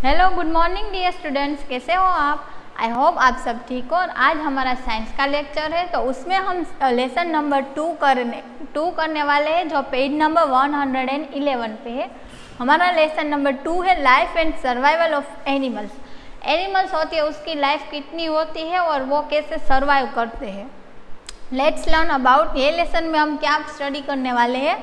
Hello good morning dear students, कैसे हो आप? आई होप आप सब ठीक हो। और आज हमारा साइंस का लेक्चर है, तो उसमें हम लेसन नंबर 2 करने वाले हैं, जो पेज नंबर 111 पे है। हमारा लेसन नंबर 2 है life and survival of animals. Animals होती है, उसकी लाइफ कितनी होती है और वो कैसे सर्वाइव करते हैं। Let's learn about. ये लेसन में हम क्या स्टडी करने वाले हैं?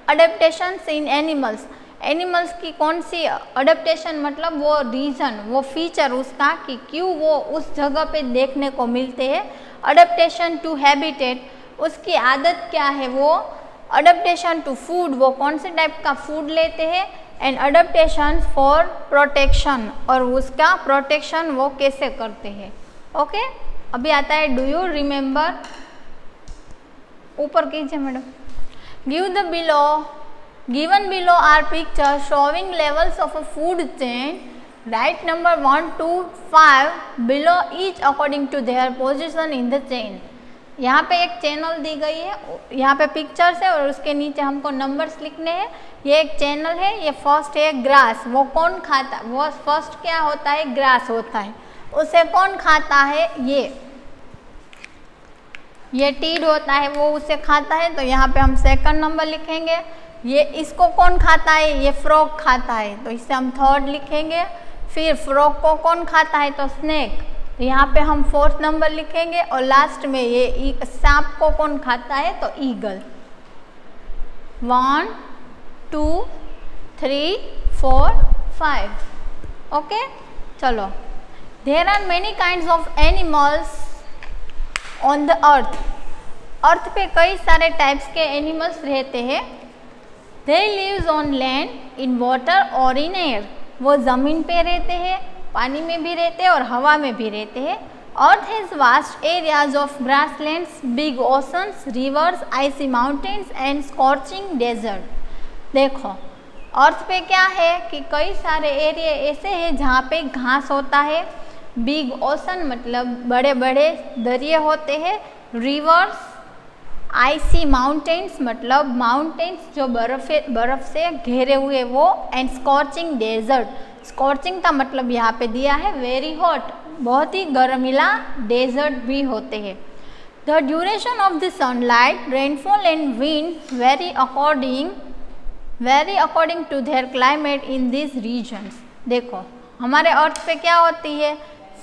अडेप्टेशंस इन एनिमल्स। एनिमल्स की कौन सी अडेप्टेशन, मतलब वो रीज़न, वो फीचर उसका कि क्यों वो उस जगह पे देखने को मिलते हैं। अडेप्टेशन टू हैबिटेट, उसकी आदत क्या है वो। अडेप्टेशन टू फूड, वो कौन से टाइप का फूड लेते हैं। एंड अडेप्टेशन फॉर प्रोटेक्शन, और उसका प्रोटेक्शन वो कैसे करते हैं। ओके, अभी आता है डू यू रिमेंबर। ऊपर कीजिए madam. Give the below. Given below are pictures showing levels of a food chain. Write number 1 to 5 below each according to their position in the chain. यहाँ पे एक चैनल दी गई है, यहाँ पे पिक्चर्स है और उसके नीचे हमको नंबर्स लिखने हैं। ये एक चैनल है। ये फर्स्ट है ग्रास। वो कौन खाता है? वो फर्स्ट क्या होता है? ग्रास होता है। उसे कौन खाता है? ये टीड होता है, वो उसे खाता है, तो यहाँ पे हम सेकंड नंबर लिखेंगे। ये इसको कौन खाता है? ये फ्रॉग खाता है, तो इसे हम थर्ड लिखेंगे। फिर फ्रॉग को कौन खाता है? तो स्नेक, तो यहाँ पे हम फोर्थ नंबर लिखेंगे। और लास्ट में ये सांप को कौन खाता है? तो ईगल। 1 2 3 4 5। ओके, चलो। There are many kinds of animals on the earth. Earth पे कई सारे टाइप्स के एनिमल्स रहते हैं। They lives on land, in water और in air। वो ज़मीन पे रहते हैं, पानी में भी रहते हैं और हवा में भी रहते हैं। Earth has vast areas of grasslands, big oceans, rivers, icy mountains and scorching desert। देखो, अर्थ पे क्या है कि कई सारे एरिया ऐसे हैं जहाँ पे घास होता है। बिग ओशन मतलब बड़े बड़े दरिया होते हैं। रिवर्स, आइसी माउंटेन्स मतलब माउंटेन्स जो बर्फ से घिरे हुए वो। एंड स्कॉचिंग डेजर्ट, स्कॉचिंग का मतलब यहाँ पे दिया है वेरी हॉट, बहुत ही गर्मीला डेजर्ट भी होते हैं। The duration of the sunlight, rainfall and wind very according to their climate in this regions. देखो, हमारे अर्थ पे क्या होती है?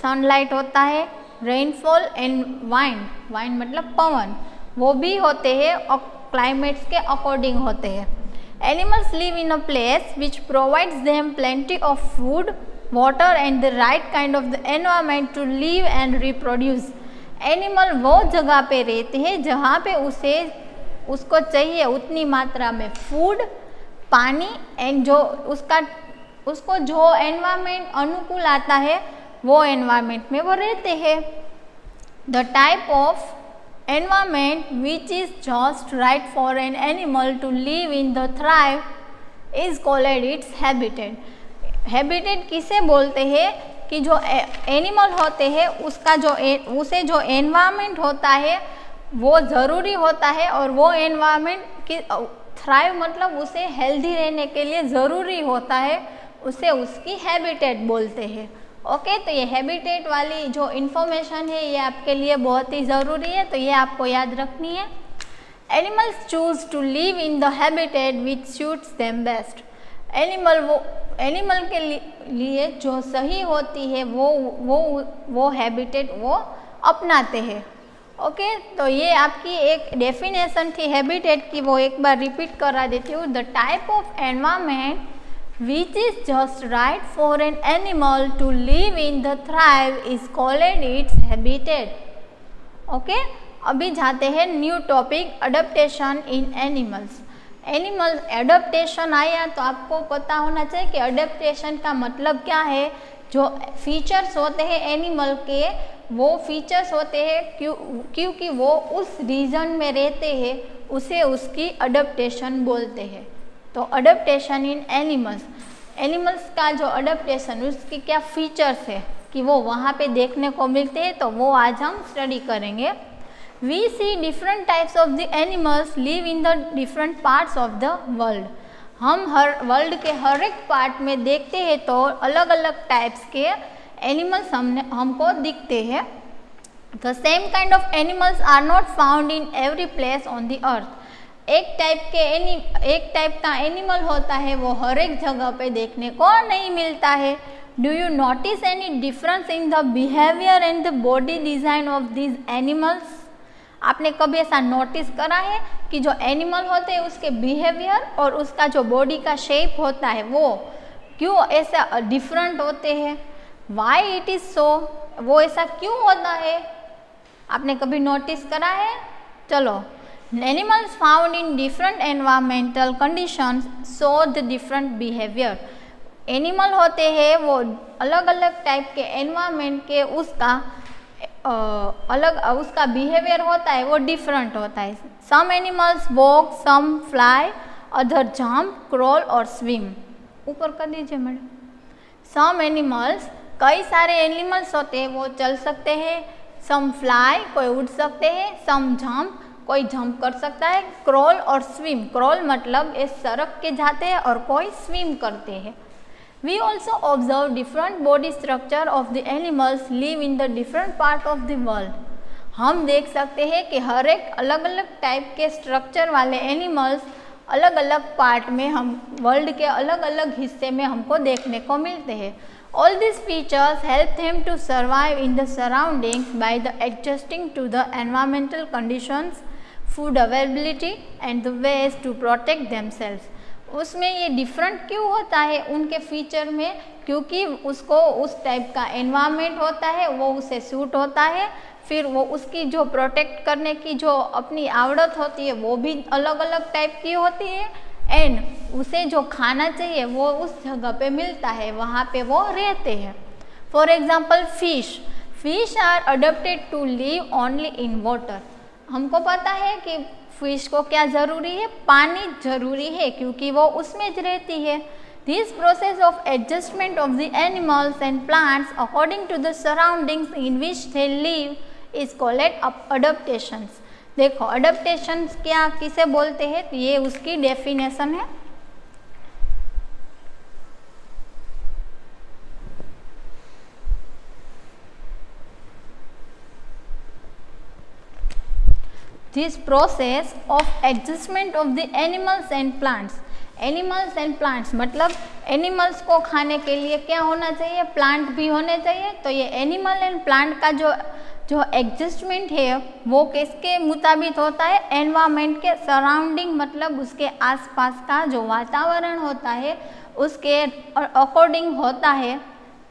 सनलाइट होता है, रेनफॉल एंड वाइंड मतलब पवन, वो भी होते हैं और क्लाइमेट्स के अकॉर्डिंग होते हैं। Animals live in a place which provides them plenty of food, water and the right kind of the environment to live and reproduce. Animal वो जगह पे रहते हैं जहाँ पे उसको चाहिए उतनी मात्रा में फूड, पानी एंड जो उसको जो एनवायरमेंट अनुकूल आता है वो एनवायरमेंट में वो रहते हैं। The type of environment which is just right for an animal to live in the thrive is called its habitat। habitat किसे बोलते हैं कि जो एनिमल होते हैं उसे जो एनवायरमेंट होता है वो ज़रूरी होता है, और वो एनवायरमेंट की थ्राइव मतलब उसे हेल्दी रहने के लिए ज़रूरी होता है, उसे उसकी हैबिटेट बोलते हैं। ओके, तो ये हैबिटेट वाली जो इन्फॉर्मेशन है ये आपके लिए बहुत ही ज़रूरी है, तो ये आपको याद रखनी है। Animals choose to live in the habitat which suits them best. Animal के लिए जो सही होती है वो हैबिटेट वो अपनाते हैं। ओके, तो ये आपकी एक डेफिनेशन थी हैबिटेट की, वो एक बार रिपीट करा देती हूँ। The type of environment which is just right for an animal to live in the thrive is called its habitat। Okay, अभी जाते हैं न्यू टॉपिक, अडेप्टेशन इन एनिमल्स। एनिमल अडेप्टेशन आया तो आपको पता होना चाहिए कि अडेप्टेशन का मतलब क्या है। जो फीचर्स होते हैं एनिमल के, वो फीचर्स होते हैं क्योंकि वो उस रीजन में रहते हैं, उसे उसकी अडेप्टेशन बोलते हैं। तो अडेप्टेशन इन एनिमल्स का जो अडेप्टेशन, उसकी क्या फीचर्स है कि वो वहाँ पे देखने को मिलते हैं, तो वो आज हम स्टडी करेंगे। We see different types of the animals live in the different parts of the world. हम हर वर्ल्ड के हर एक पार्ट में देखते हैं तो अलग अलग टाइप्स के एनिमल्स हमको दिखते हैं। The same kind of animals are not found in every place on the earth. एक टाइप का एनिमल होता है वो हर एक जगह पे देखने को नहीं मिलता है। Do you notice any difference in the behaviour and the body design of these animals? आपने कभी ऐसा नोटिस करा है कि जो एनिमल होते हैं उसके बिहेवियर और उसका जो बॉडी का शेप होता है वो क्यों ऐसा डिफरेंट होते हैं? Why it is so? वो ऐसा क्यों होता है? आपने कभी नोटिस करा है? चलो, animals found in different environmental conditions show the different behaviour. Animal होते हैं वो अलग अलग टाइप के एनवायरमेंट के उसका बिहेवियर होता है वो डिफरेंट होता है। सम एनिमल्स वॉक, सम फ्लाई, अदर जंप, क्रॉल और स्विम। ऊपर कर दीजिए मैडम। सम एनिमल्स, कई सारे एनिमल्स होते हैं वो चल सकते हैं। सम फ्लाई, कोई उड़ सकते हैं। सम जंप, कोई जंप कर सकता है। क्रॉल और स्विम, क्रॉल मतलब ये सरक के जाते हैं और कोई स्विम करते हैं। We also observe different body structure of the animals live in the different part of the world. हम देख सकते हैं कि हर एक अलग अलग टाइप के स्ट्रक्चर वाले एनिमल्स अलग अलग पार्ट में हम वर्ल्ड के अलग अलग हिस्से में हमको देखने को मिलते हैं। All these features help them to survive in the surroundings by the adjusting to the environmental conditions, food availability and the ways to protect themselves. उसमें ये डिफरेंट क्यों होता है उनके फीचर में? क्योंकि उसको उस टाइप का एनवायरनमेंट होता है वो उसे सूट होता है, फिर वो उसकी जो प्रोटेक्ट करने की जो अपनी आवड़त होती है वो भी अलग अलग टाइप की होती है, एंड उसे जो खाना चाहिए वो उस जगह पे मिलता है, वहाँ पे वो रहते हैं। For example fish are adapted to live only in water. हमको पता है कि फिश को क्या ज़रूरी है? पानी ज़रूरी है क्योंकि वो उसमें रहती है। This process of adjustment of the animals and plants according to the surroundings in which they live is called adaptations. देखो, अडप्टेशंस क्या किसे बोलते हैं? ये उसकी डेफिनेशन है। This process of adjustment of the animals and plants. Animals and plants मतलब animals को खाने के लिए क्या होना चाहिए? प्लांट भी होने चाहिए। तो ये एनिमल एंड प्लांट का जो एडजस्टमेंट है वो किसके मुताबिक होता है? एनवायरमेंट के सराउंडिंग मतलब उसके आसपास का जो वातावरण होता है उसके अकॉर्डिंग होता है।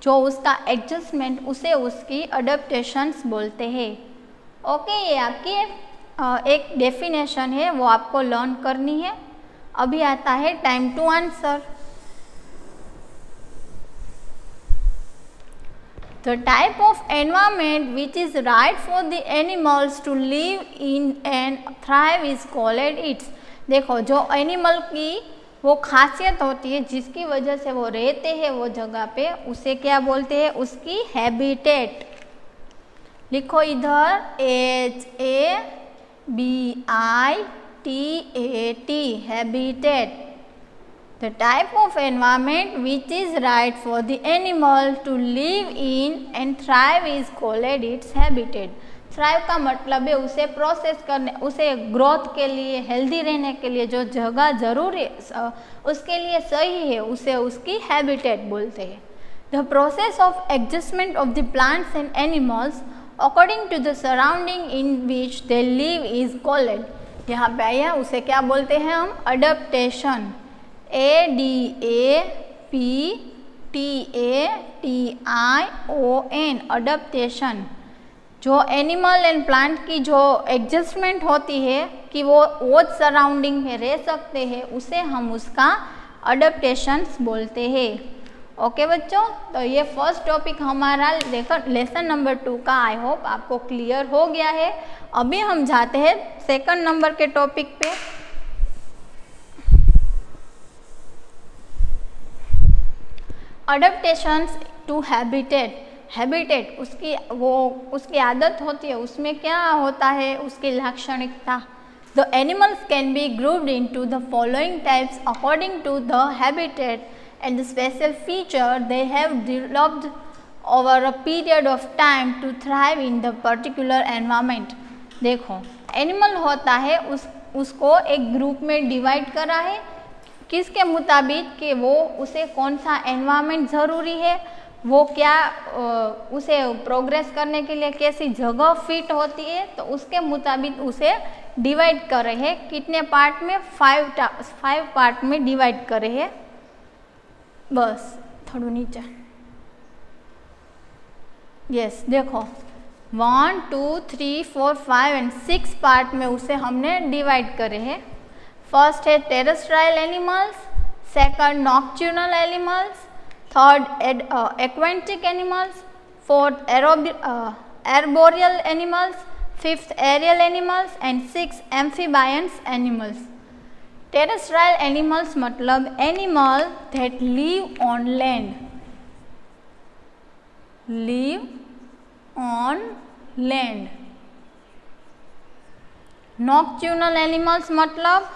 जो उसका एडजस्टमेंट उसे उसकी अडप्टेशंस बोलते हैं। ओके, ये आपकी एक डेफिनेशन है वो आपको लर्न करनी है। अभी आता है time to answer. The type of environment which is right for the animals to live in and thrive is called its। देखो, जो एनिमल की वो खासियत होती है जिसकी वजह से वो रहते हैं वो जगह पे, उसे क्या बोलते हैं? उसकी हैबिटेट। लिखो इधर HABITAT, habitat। The type of environment which is right for the animal to live in and thrive is called its habitat। Thrive का मतलब है उसे प्रोसेस करने, उसे ग्रोथ के लिए, हेल्दी रहने के लिए जो जगह जरूरी उसके लिए सही है उसे उसकी हैबिटेट बोलते हैं। The process of adjustment of the plants and animals according to the surrounding in which they live is called. यहाँ पे आया उसे क्या बोलते हैं हम? अडप्टेशन। ADAPTATION, adaptation. जो एनिमल एंड प्लांट की जो एडजस्टमेंट होती है कि वो सराउंडिंग में रह सकते हैं उसे हम उसका अडप्टेशंस बोलते हैं। ओके बच्चों, तो ये फर्स्ट टॉपिक हमारा लेसन नंबर 2 का आई होप आपको क्लियर हो गया है। अभी हम जाते हैं सेकंड नंबर के टॉपिक पे। अडप्टेशंस टू हैबिटेट। हैबिटेट उसकी आदत होती है, उसमें क्या होता है? उसकी लाक्षणिकता The animals can be grouped into the following types according to the habitat and the special feature they have developed over a period of time to thrive in the particular environment. देखो animal होता है उसको एक group में divide करा है किसके मुताबिक कि वो उसे कौन सा एनवायरनमेंट ज़रूरी है, वो क्या उसे प्रोग्रेस करने के लिए कैसी जगह फिट होती है, तो उसके मुताबिक उसे डिवाइड कर रहे हैं। कितने पार्ट में? 5 पार्ट में डिवाइड कर रहे हैं। बस थोड़ा नीचे, यस देखो 1 2 3 4 5 एंड 6 पार्ट में उसे हमने डिवाइड करे हैं। फर्स्ट है terrestrial animals, second nocturnal animals, third aquatic animals, fourth arboreal animals, fifth aerial animals and 6 amphibians animals. Terrestrial animals मतलब animal that live on land, live on land. Nocturnal animals मतलब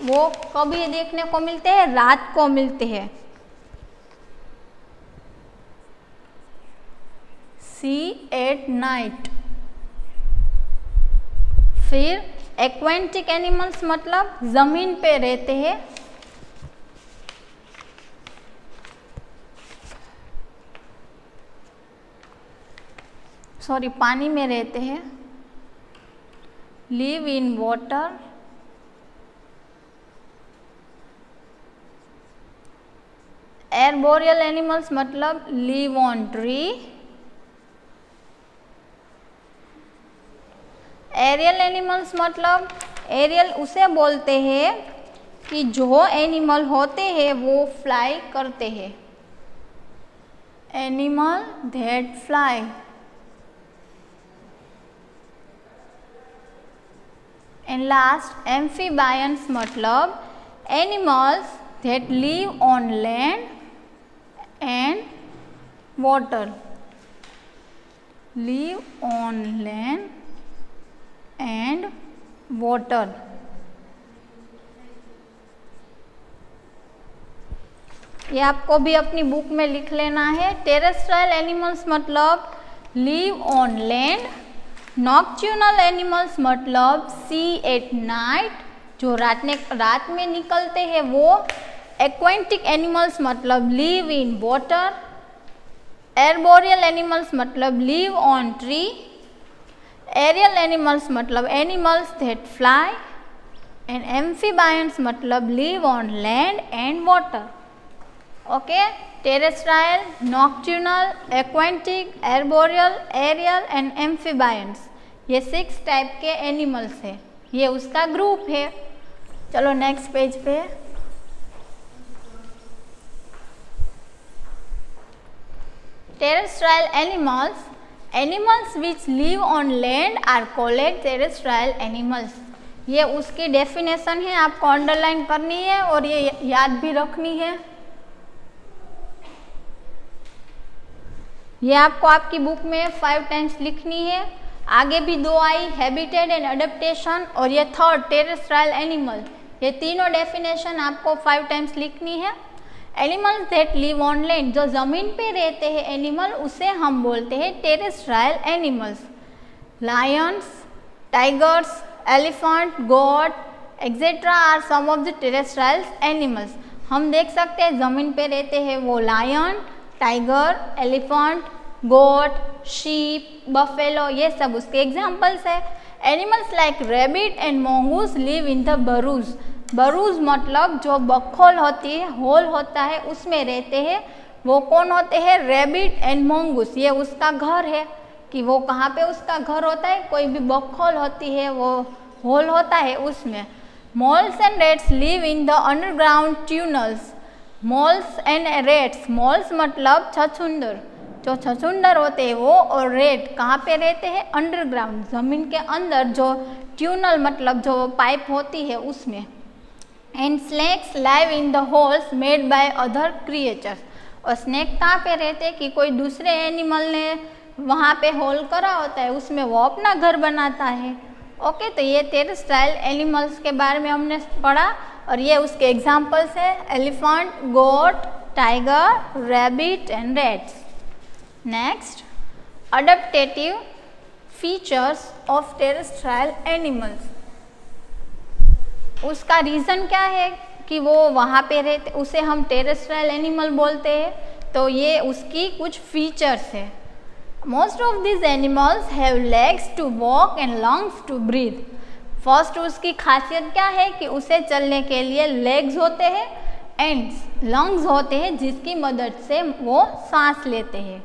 वो कभी देखने को मिलते हैं? रात को मिलते हैं। सी एट नाइट। फिर एक्वेंटिक एनिमल्स मतलब जमीन पे रहते हैं। सॉरी पानी में रहते हैं, live in water. Arboreal animals मतलब live on tree. Aerial animals मतलब एरियल उसे बोलते हैं कि जो एनिमल होते हैं वो फ्लाई करते हैं, animal that fly. And last amphibians मतलब animals that live on land and water, live on land and water. ये आपको भी अपनी बुक में लिख लेना है। टेरेस्ट्राइल एनिमल्स मतलब live on land, nocturnal animals मतलब सी एट नाइट, जो रात में निकलते हैं वो। एक्वेंटिक एनिमल्स मतलब live in water. Arboreal animals मतलब live on tree. Aerial animals मतलब animals that fly. And amphibians मतलब live on land and water. Okay, terrestrial, nocturnal, aquatic, arboreal, aerial and amphibians, ये 6 टाइप के animals है, ये उसका group है। चलो नेक्स्ट पेज पे। Terrestrial animals, animals which live on land are called terrestrial animals. ये उसकी डेफिनेशन है, आपको अंडरलाइन करनी है और ये याद भी रखनी है। ये आपको आपकी बुक में 5 टाइम्स लिखनी है। आगे भी 2 आई, हैबिटेट एंड अडेप्टेशन, और ये थर्ड टेरेस्ट्राइल एनिमल। ये तीनों डेफिनेशन आपको 5 टाइम्स लिखनी है। Animals that live on land, जो जमीन पे रहते हैं एनिमल, उसे हम बोलते हैं terrestrial animals. Lions, tigers, elephant, goat etcetera are some of the terrestrial animals. हम देख सकते हैं जमीन पे रहते हैं वो lion, tiger, elephant, goat, sheep, buffalo, ये सब उसके एग्जाम्पल्स है। Animals like rabbit and mongoose live in the burrows. Burrows मतलब जो बखोल होती है, होल होता है, उसमें रहते हैं। वो कौन होते हैं? Rabbit and मोंगूस। ये उसका घर है कि वो कहाँ पे उसका घर होता है, कोई भी बखोल होती है वो होल होता है उसमें। Moles and rats live in the underground tunnels. Moles and rats, moles मतलब छछूंदर, जो छछूंदर होते हैं वो, और रेट कहाँ पे रहते हैं? अंडरग्राउंड, जमीन के अंदर, जो ट्यूनल मतलब जो पाइप होती है उसमें। And snacks live in the holes made by other creatures. और स्नेक कहाँ पे रहते हैं कि कोई दूसरे एनिमल ने वहाँ पे होल करा होता है, उसमें वो अपना घर बनाता है। ओके, तो ये टेरेस्ट्राइल एनिमल्स के बारे में हमने पढ़ा और ये उसके एग्जाम्पल्स है elephant, goat, tiger, rabbit and rats. Next, adaptative features of terrestrial animals. उसका रीज़न क्या है कि वो वहाँ पे रहते, उसे हम टेरेस्ट्राइल एनिमल बोलते हैं। तो ये उसकी कुछ फीचर्स है। Most of this animals have legs to walk and lungs to breathe. First उसकी खासियत क्या है कि उसे चलने के लिए लेग्स होते हैं एंड लंग्स होते हैं जिसकी मदद से वो सांस लेते हैं।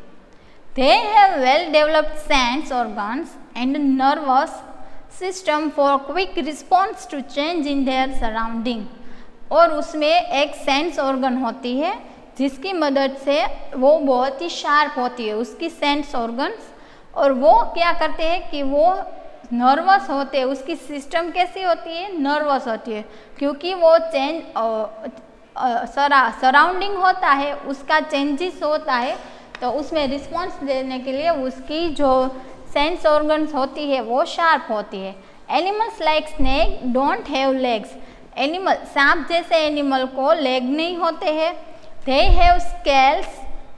They have well developed sense organs and nervous system for quick response to change in their surrounding. और उसमें एक सेंस ऑर्गन होती है जिसकी मदद से वो बहुत ही शार्प होती है उसकी सेंस ऑर्गन्स, और वो क्या करते हैं कि वो नर्वस होते हैं। उसकी सिस्टम कैसी होती है? नर्वस होती है, क्योंकि वो चेंज सराउंडिंग होता है, उसका चेंजेस होता है, तो उसमें रिस्पॉन्स देने के लिए उसकी जो सेंस ऑर्गन्स होती है वो शार्प होती है। Animals like snake don't have legs. Animal, सांप जैसे एनिमल को लेग नहीं होते हैं। They have scales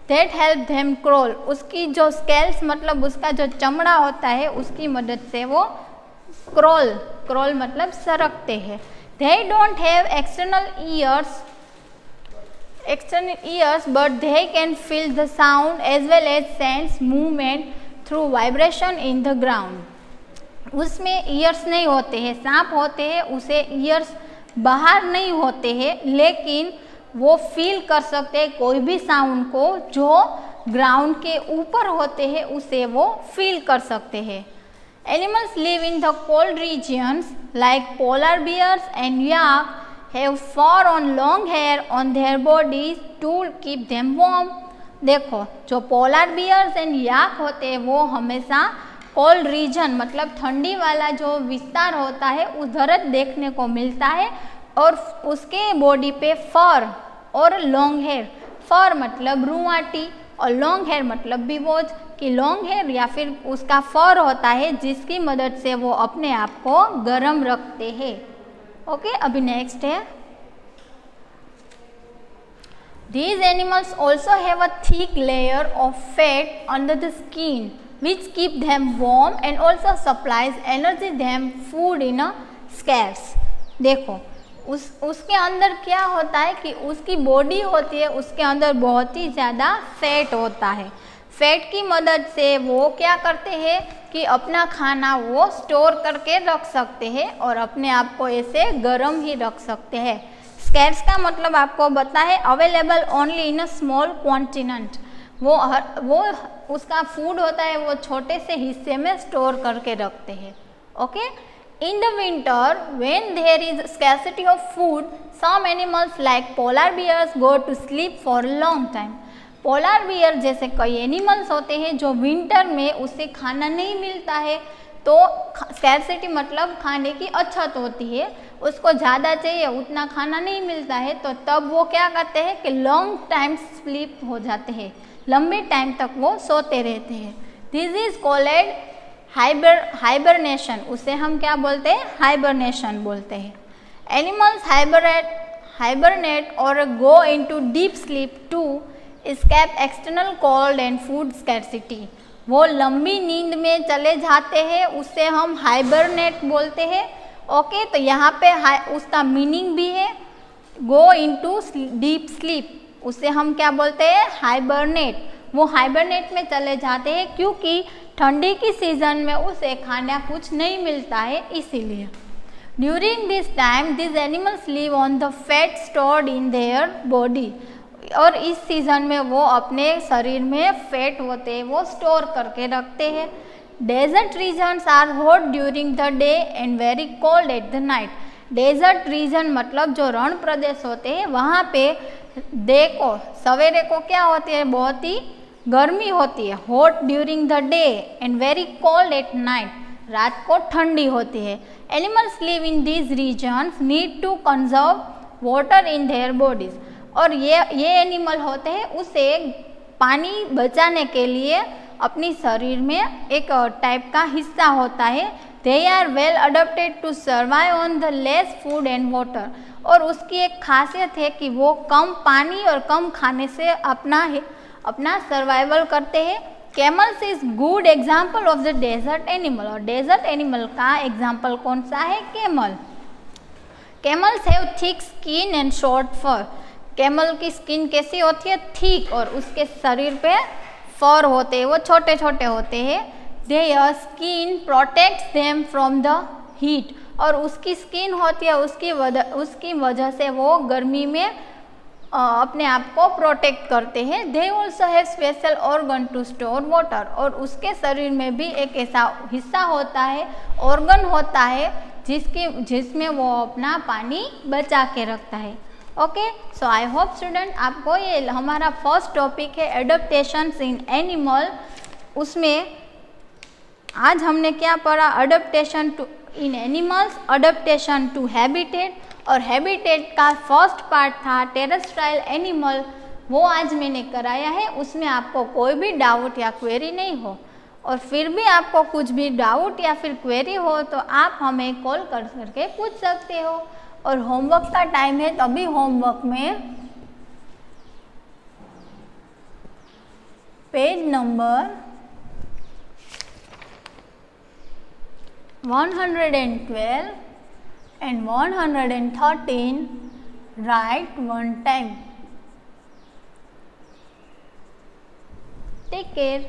that help them crawl. उसकी जो स्केल्स मतलब उसका जो चमड़ा होता है उसकी मदद से वो क्रॉल मतलब सरकते हैं। They don't have external ears but they can feel the sound as well as sense movement through vibration in the ground. उसमें ईयर्स नहीं होते हैं, सांप होते हैं उसे ईयर्स बाहर नहीं होते हैं, लेकिन वो फील कर सकते हैं कोई भी साउंड को जो ग्राउंड के ऊपर होते हैं उसे वो फील कर सकते हैं। Animals live in the cold regions like polar bears and yak have fur on long hair on their bodies to keep them warm. देखो, जो पोलर बियर्स एंड याक होते हैं वो हमेशा कोल्ड रीजन मतलब ठंडी वाला जो विस्तार होता है उधर देखने को मिलता है, और उसके बॉडी पे फर और लॉन्ग हेयर। फर मतलब रुआटी और लॉन्ग हेयर मतलब बिबोज, कि लॉन्ग हेयर या फिर उसका फर होता है जिसकी मदद से वो अपने आप को गर्म रखते हैं। ओके, अभी नेक्स्ट है, these animals also have a thick layer of fat under the skin which keep them warm and also supplies energy them food in a scarce। देखो, उसके अंदर क्या होता है कि उसकी बॉडी होती है, उसके अंदर बहुत ही ज़्यादा फैट होता है। फैट की मदद से वो क्या करते हैं कि अपना खाना वो स्टोर करके रख सकते हैं और अपने आप को ऐसे गर्म ही रख सकते हैं। स्कैर्स का मतलब आपको पता है, available only in a small quantity. वो उसका फूड होता है वो छोटे से हिस्से में स्टोर करके रखते हैं। Okay, in the winter when there is scarcity of food some animals like polar bears go to sleep for a long time. Polar bear जैसे कई एनिमल्स होते हैं जो विंटर में उसे खाना नहीं मिलता है, तो स्कैर्सिटी मतलब खाने की अछत होती है, उसको ज़्यादा चाहिए उतना खाना नहीं मिलता है, तो तब वो क्या करते हैं कि लॉन्ग टाइम स्लीप हो जाते हैं, लंबे टाइम तक वो सोते रहते हैं। This is called hibernation. उसे हम क्या बोलते हैं? हाइबरनेशन बोलते हैं। एनिमल्स हाइबरनेट और go into deep sleep to escape external cold and food scarcity. वो लंबी नींद में चले जाते हैं, उससे हम हाइबरनेट बोलते हैं। ओके, तो यहाँ पे उसका मीनिंग भी है गो इनटू डीप स्लीप, उसे हम क्या बोलते हैं? हाइबरनेट। वो हाइबरनेट में चले जाते हैं क्योंकि ठंडी की सीजन में उसे खाना कुछ नहीं मिलता है, इसीलिए। During this time this animals live on the fat stored in their body. और इस सीजन में वो अपने शरीर में फैट होते हैं वो स्टोर करके रखते हैं। Desert regions are hot during the day and very cold at the night. Desert region मतलब जो रण प्रदेश होते हैं वहाँ पे देखो सवेरे को क्या होती है? बहुत ही गर्मी होती है। Hot during the day and very cold at night, रात को ठंडी होती है। Animals live in these regions need to conserve water in their bodies. और ये एनिमल होते हैं उसे पानी बचाने के लिए अपनी शरीर में एक टाइप का हिस्सा होता है। They are well adapted to survive on the less food and water. और उसकी एक खासियत है कि वो कम पानी और कम खाने से अपना सर्वाइवल करते हैं। Camels is good example of the desert animal. और डेजर्ट एनिमल का एग्जाम्पल कौन सा है? Camel. Camels have thick skin and short fur. Camel की स्किन कैसी होती है? थिक, और उसके शरीर पे फर होते हैं, वो छोटे छोटे होते हैं। Their skin protects them from the heat. और उसकी स्किन होती है, उसकी वजह से वो गर्मी में अपने आप को प्रोटेक्ट करते हैं। They also have special organ to store water. और उसके शरीर में भी एक ऐसा हिस्सा होता है, ऑर्गन होता है, जिसमें वो अपना पानी बचा के रखता है। Okay, so I hope student आपको ये हमारा फर्स्ट टॉपिक है एडेप्टेशंस इन एनिमल। उसमें आज हमने क्या पढ़ा? Adaptation to in animals, adaptation to habitat, और हैबिटेट का फर्स्ट पार्ट था टेरेस्ट्राइल एनिमल, वो आज मैंने कराया है। उसमें आपको कोई भी डाउट या क्वेरी नहीं हो, और फिर भी आपको कुछ भी डाउट या फिर क्वेरी हो तो आप हमें कॉल करके पूछ सकते हो। और होमवर्क का टाइम है, तभी होमवर्क में page number 112 and 113 write one time. Take care.